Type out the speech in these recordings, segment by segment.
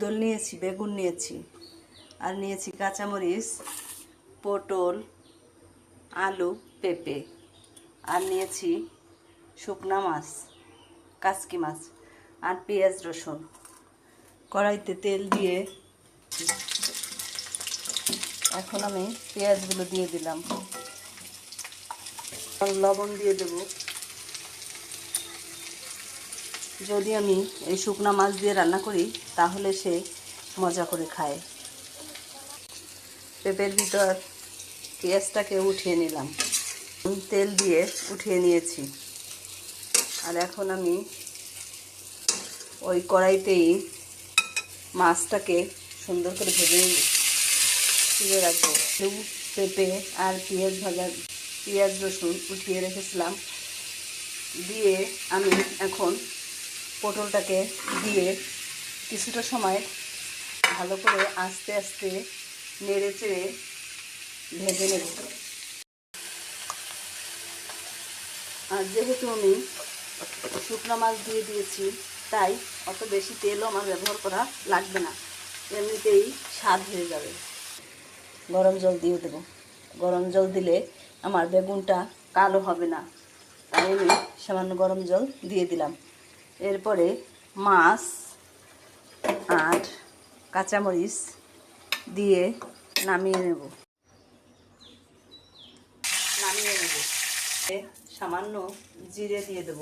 শিতল নিয়েছি, বেগুন নিয়েছি, আর নিয়েছি কাঁচামরিচ, পটল, আলু, পেঁপে, আর নিয়েছি শুকনা মাছ, কাচকি মাছ, আর পেঁয়াজ রসুন। কড়াইতে তেল দিয়ে এখন আমি পেঁয়াজগুলো দিয়ে দিলাম, লবণ দিয়ে দেব। যদি আমি এই শুকনা মাছ দিয়ে রান্না করি তাহলে সে মজা করে খায়। পেঁপের ভিতর পেঁয়াজটাকে উঠিয়ে নিলাম, তেল দিয়ে উঠিয়ে নিয়েছি। আর এখন আমি ওই কড়াইতেই মাছটাকে সুন্দর করে ভেজে রাখবো। পেঁপে আর পেঁয়াজ রসুন উঠিয়ে রেখেছিলাম, দিয়ে আমি এখন পটলটাকে দিয়ে কিছুটা সময় ভালো করে আস্তে আস্তে নেড়ে চেড়ে ভেজে নেব। আর যেহেতু আমি শুকনো মাছ দিয়ে দিয়েছি তাই অত বেশি তেলও আমার ব্যবহার করা লাগবে না, এমনিতেই স্বাদ হয়ে যাবে। গরম জল দিয়ে দেবো, গরম জল দিলে আমার বেগুনটা কালো হবে না, তাই আমি সামান্য গরম জল দিয়ে দিলাম। এরপরে মাছ আর কাঁচামরিচ দিয়ে নামিয়ে নেব। সামান্য জিরে দিয়ে দেব।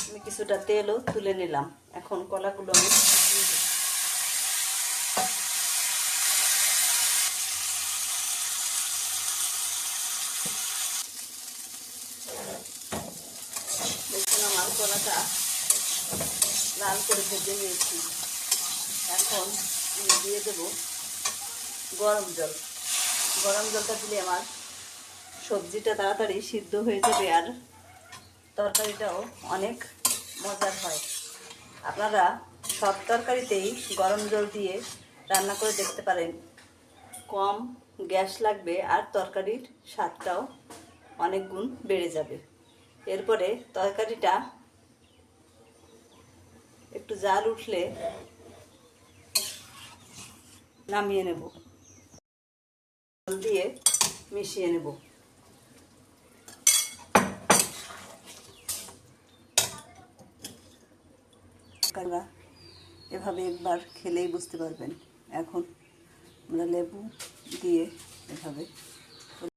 আমি কিছুটা তেলও তুলে নিলাম। এখন কলাগুলো আমি দিয়ে দেব। দেখুন আমার কলাটা লাল করে ভেজে নিয়েছি। এখন আমি দিয়ে দেব গরম জল। গরম জলটা দিলে আমার সবজিটা তাড়াতাড়ি সিদ্ধ হয়ে যাবে আর তরকারিটাও অনেক মজার হয়। আপনারা সব তরকারিতেই গরম জল দিয়ে রান্না করে দেখতে পারেন, কম গ্যাস লাগবে আর তরকারির স্বাদটাও অনেক গুণ বেড়ে যাবে। এরপরে তরকারিটা একটু জাল উঠলে নামিয়ে নেব, জল দিয়ে মিশিয়ে নেব। এভাবে একবার খেলেই বুঝতে পারবেন। এখন আমরা লেবু দিয়ে এভাবে